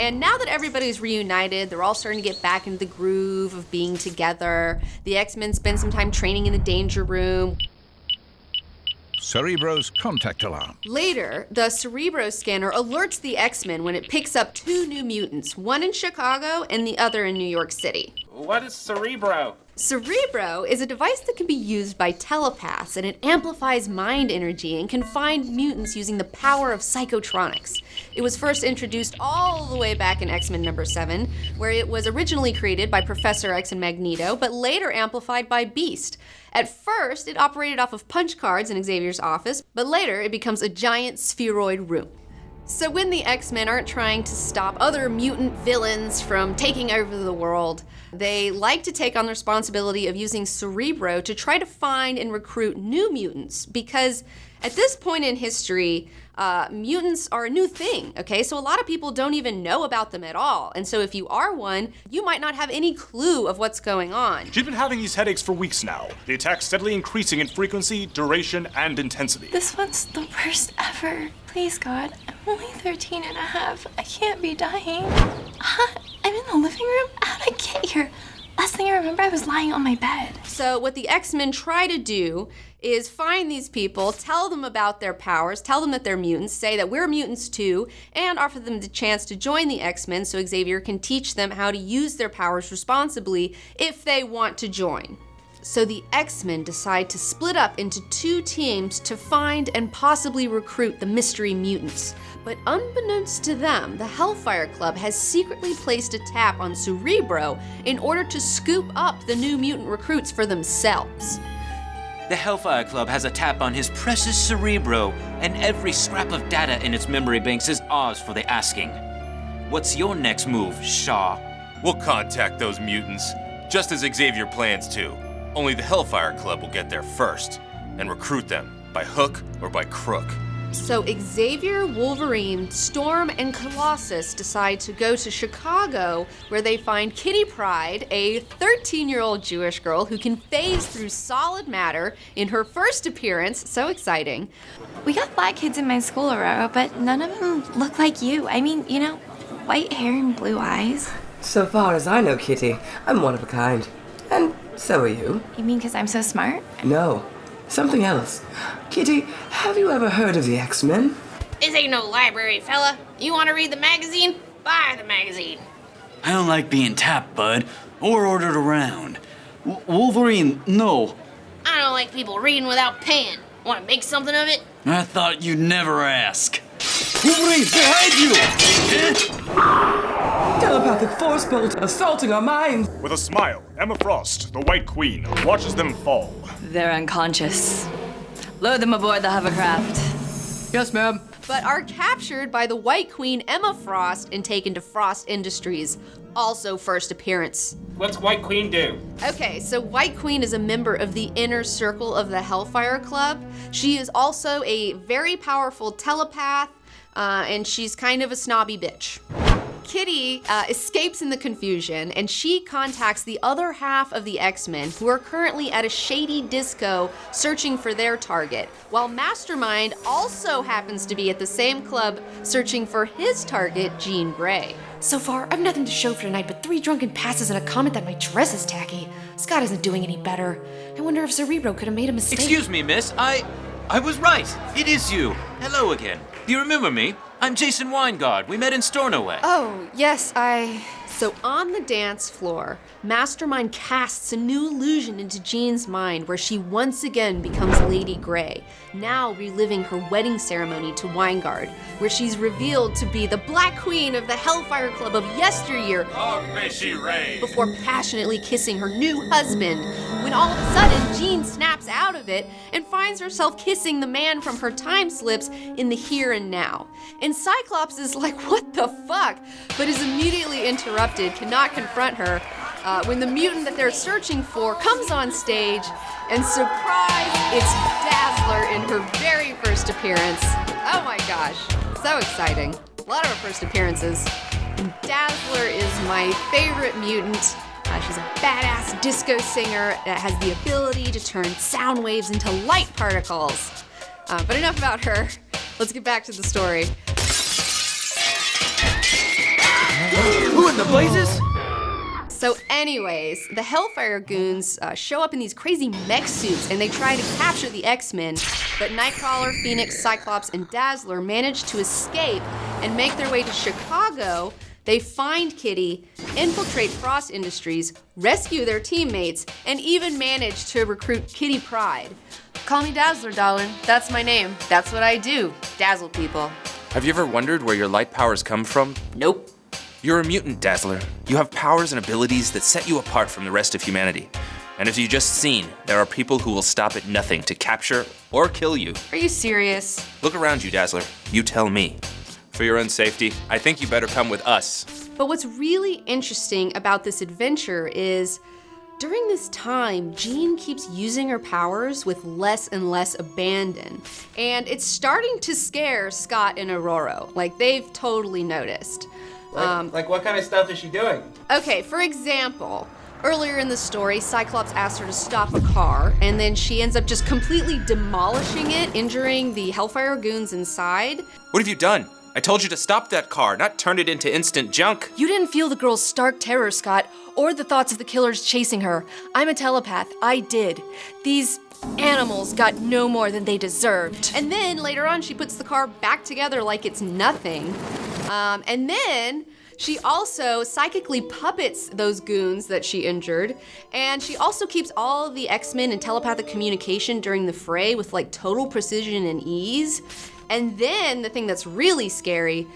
And now that everybody's reunited, they're all starting to get back into the groove of being together. The X-Men spend some time training in the Danger Room. Cerebro's contact alarm. Later, the Cerebro scanner alerts the X-Men when it picks up 2 new mutants, one in Chicago and the other in New York City. What is Cerebro? Cerebro is a device that can be used by telepaths, and it amplifies mind energy and can find mutants using the power of psychotronics. It was first introduced all the way back in X-Men number 7, where it was originally created by Professor X and Magneto, but later amplified by Beast. At first, it operated off of punch cards in Xavier's office, but later it becomes a giant spheroid room. So when the X-Men aren't trying to stop other mutant villains from taking over the world, they like to take on the responsibility of using Cerebro to try to find and recruit new mutants, because at this point in history, mutants are a new thing, okay? So a lot of people don't even know about them at all. And so if you are one, you might not have any clue of what's going on. She's been having these headaches for weeks now. The attack's steadily increasing in frequency, duration, and intensity. This one's the worst ever. Please, God, I'm only 13 and a half. I can't be dying. I'm in the living room? How'd I get here? Last thing I remember, I was lying on my bed. So what the X-Men try to do is find these people, tell them about their powers, tell them that they're mutants, say that we're mutants too, and offer them the chance to join the X-Men so Xavier can teach them how to use their powers responsibly if they want to join. So the X-Men decide to split up into 2 teams to find and possibly recruit the mystery mutants. But unbeknownst to them, the Hellfire Club has secretly placed a tap on Cerebro in order to scoop up the new mutant recruits for themselves. The Hellfire Club has a tap on his precious Cerebro, and every scrap of data in its memory banks is ours for the asking. What's your next move, Shaw? We'll contact those mutants, just as Xavier plans to. Only the Hellfire Club will get there first, and recruit them, by hook or by crook. So Xavier, Wolverine, Storm, and Colossus decide to go to Chicago, where they find Kiddy Pride, a 13-year-old Jewish girl who can phase through solid matter in her first appearance. So exciting. We got black kids in my school, Aurora, but none of them look like you. I mean, you know, white hair and blue eyes. So far as I know, Kitty, I'm one of a kind. And so are you. You mean because I'm so smart? No, something else. Kitty, have you ever heard of the X-Men? This ain't no library, fella. You want to read the magazine? Buy the magazine. I don't like being tapped, bud, or ordered around. Wolverine, no. I don't like people reading without paying. Want to make something of it? I thought you'd never ask. Wolverine, behind you! Telepathic force bolt assaulting our minds. With a smile, Emma Frost, the White Queen, watches them fall. They're unconscious. Load them aboard the hovercraft. Yes, ma'am. But are captured by the White Queen Emma Frost and taken to Frost Industries. Also first appearance. What's White Queen do? Okay, so White Queen is a member of the inner circle of the Hellfire Club. She is also a very powerful telepath, and she's kind of a snobby bitch. Kitty escapes in the confusion, and she contacts the other half of the X-Men, who are currently at a shady disco searching for their target, while Mastermind also happens to be at the same club searching for his target, Jean Grey. So far, I've nothing to show for tonight but 3 drunken passes and a comment that my dress is tacky. Scott isn't doing any better. I wonder if Cerebro could have made a mistake. Excuse me, miss. I was right. It is you. Hello again. Do you remember me? I'm Jason Weingard. We met in Stornoway. Oh, yes, So on the dance floor, Mastermind casts a new illusion into Jean's mind where she once again becomes Lady Grey, now reliving her wedding ceremony to Weingard, where she's revealed to be the Black Queen of the Hellfire Club of yesteryear. Oh, may she reign! Before passionately kissing her new husband, when all of a sudden Jean snaps out of it and finds herself kissing the man from her time slips in the here and now. And Cyclops is like, what the fuck? But is immediately interrupted, cannot confront her, when the mutant that they're searching for comes on stage, and surprise, it's Dazzler in her very first appearance. Oh my gosh, so exciting. A lot of her first appearances. And Dazzler is my favorite mutant. She's a badass disco singer that has the ability to turn sound waves into light particles. But enough about her. Let's get back to the story. Who in the blazes? So anyways, the Hellfire goons show up in these crazy mech suits and they try to capture the X-Men, but Nightcrawler, Phoenix, Cyclops, and Dazzler manage to escape and make their way to Chicago. They find Kiddy, infiltrate Frost Industries, rescue their teammates, and even manage to recruit Kiddy Pride. Call me Dazzler, darling. That's my name. That's what I do. Dazzle people. Have you ever wondered where your light powers come from? Nope. You're a mutant, Dazzler. You have powers and abilities that set you apart from the rest of humanity. And as you just seen, there are people who will stop at nothing to capture or kill you. Are you serious? Look around you, Dazzler. You tell me. For your own safety, I think you better come with us. But what's really interesting about this adventure is during this time, Jean keeps using her powers with less and less abandon. And it's starting to scare Scott and Aurora. Like, they've totally noticed. Like what kind of stuff is she doing? Okay, for example, earlier in the story, Cyclops asked her to stop a car, and then she ends up just completely demolishing it, injuring the Hellfire goons inside. What have you done? I told you to stop that car, not turn it into instant junk. You didn't feel the girl's stark terror, Scott, or the thoughts of the killers chasing her. I'm a telepath. I did. These animals got no more than they deserved. And then later on, she puts the car back together like it's nothing. And then she also psychically puppets those goons that she injured. And she also keeps all of the X-Men in telepathic communication during the fray with like total precision and ease. And then the thing that's really scary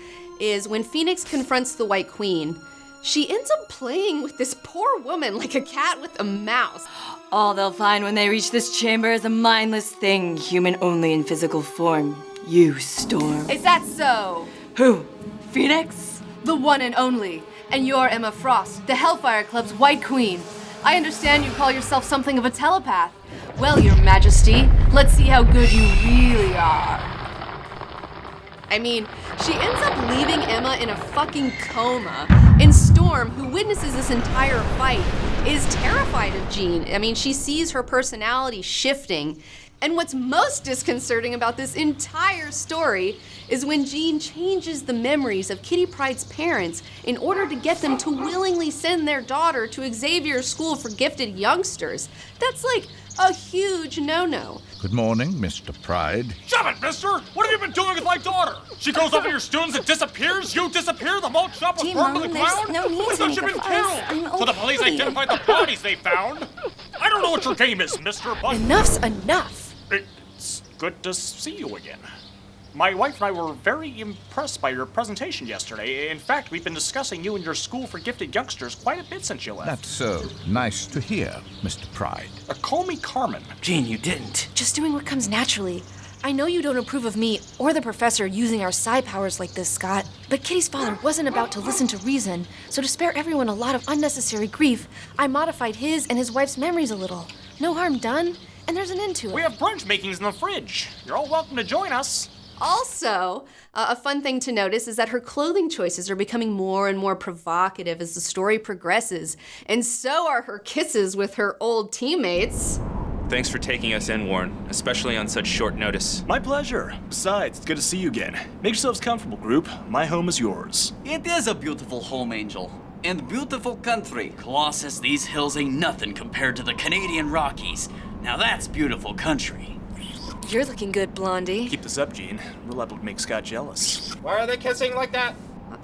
is when Phoenix confronts the White Queen, she ends up playing with this poor woman like a cat with a mouse. All they'll find when they reach this chamber is a mindless thing, human only in physical form. You, Storm. Is that so? Who? Phoenix? The one and only. And you're Emma Frost, the Hellfire Club's White Queen. I understand you call yourself something of a telepath. Well, Your Majesty, let's see how good you really are. I mean, she ends up leaving Emma in a fucking coma. And Storm, who witnesses this entire fight, is terrified of Jean. I mean, she sees her personality shifting. And what's most disconcerting about this entire story is when Jean changes the memories of Kiddy Pride's parents in order to get them to willingly send their daughter to Xavier's School for Gifted Youngsters. That's like a huge no-no. Good morning, Mr. Pride. Shut it, mister! What have you been doing with my daughter? She goes over your students and disappears? You disappear? The malt shop was burned to the ground? No need I thought you'd been killed! So the police identified the bodies they found? I don't know what your game is, mister, but... Enough's enough! It's good to see you again. My wife and I were very impressed by your presentation yesterday. In fact, we've been discussing you and your School for Gifted Youngsters quite a bit since you left. That's so nice to hear, Mr. Pride. Call me Carmen. Jean, you didn't. Just doing what comes naturally. I know you don't approve of me or the professor using our psi powers like this, Scott, but Kitty's father wasn't about to listen to reason, so to spare everyone a lot of unnecessary grief, I modified his and his wife's memories a little. No harm done, and there's an end to it. We have brunch makings in the fridge. You're all welcome to join us. Also, a fun thing to notice is that her clothing choices are becoming more and more provocative as the story progresses, and so are her kisses with her old teammates. Thanks for taking us in, Warren, especially on such short notice. My pleasure. Besides, it's good to see you again. Make yourselves comfortable, group. My home is yours. It is a beautiful home, Angel. And beautiful country. Colossus, these hills ain't nothing compared to the Canadian Rockies. Now that's beautiful country. You're looking good, Blondie. Keep this up, Jean. We're liable to make Scott jealous. Why are they kissing like that?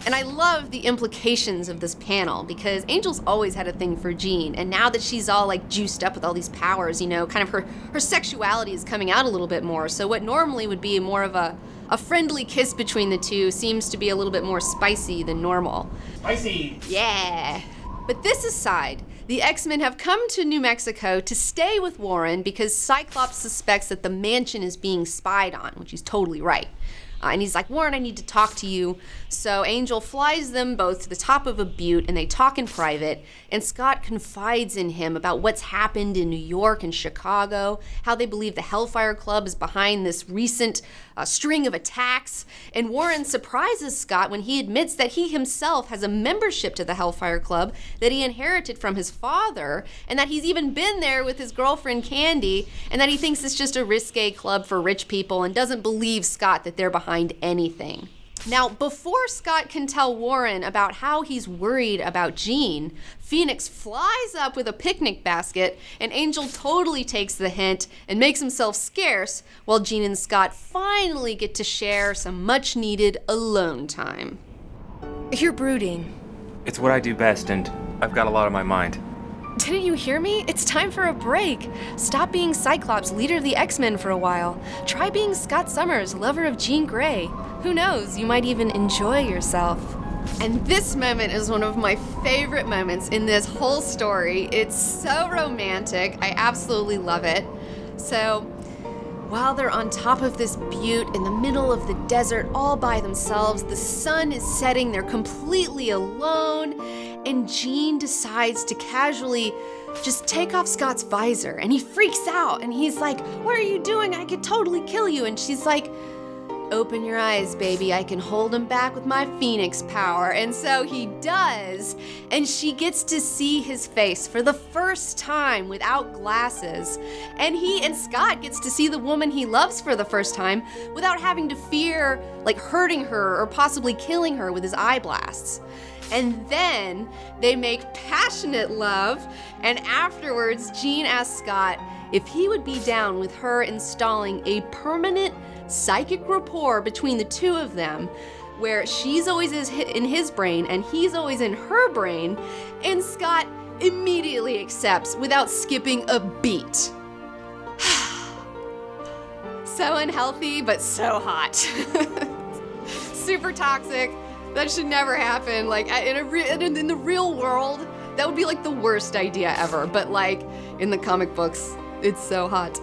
And I love the implications of this panel because Angel's always had a thing for Jean, and now that she's all like juiced up with all these powers, you know, kind of her sexuality is coming out a little bit more. So what normally would be more of a friendly kiss between the two seems to be a little bit more spicy than normal. Spicy! Yeah. But this aside, the X-Men have come to New Mexico to stay with Warren because Cyclops suspects that the mansion is being spied on, which he's totally right. And he's like, Warren, I need to talk to you. So Angel flies them both to the top of a butte and they talk in private. And Scott confides in him about what's happened in New York and Chicago, how they believe the Hellfire Club is behind this recent string of attacks. And Warren surprises Scott when he admits that he himself has a membership to the Hellfire Club that he inherited from his father, and that he's even been there with his girlfriend Candy, and that he thinks it's just a risque club for rich people and doesn't believe Scott that they're behind anything. Now, before Scott can tell Warren about how he's worried about Jean, Phoenix flies up with a picnic basket, and Angel totally takes the hint and makes himself scarce, while Jean and Scott finally get to share some much-needed alone time. You're brooding. It's what I do best, and I've got a lot on my mind. Didn't you hear me? It's time for a break. Stop being Cyclops, leader of the X-Men for a while. Try being Scott Summers, lover of Jean Grey. Who knows, you might even enjoy yourself. And this moment is one of my favorite moments in this whole story. It's so romantic. I absolutely love it. So, while they're on top of this butte in the middle of the desert all by themselves, the sun is setting, they're completely alone, and Jean decides to casually just take off Scott's visor, and he freaks out, and he's like, "What are you doing? I could totally kill you." And she's like, "Open your eyes, baby. I can hold him back with my Phoenix power." And so he does, and she gets to see his face for the first time without glasses. And he and Scott gets to see the woman he loves for the first time without having to fear like hurting her or possibly killing her with his eye blasts. And then they make passionate love, and afterwards Jean asks Scott if he would be down with her installing a permanent psychic rapport between the two of them, where she's always in his brain and he's always in her brain, and Scott immediately accepts without skipping a beat. So unhealthy, but so hot. Super toxic. That should never happen. Like in the real world, that would be like the worst idea ever. But like in the comic books, it's so hot.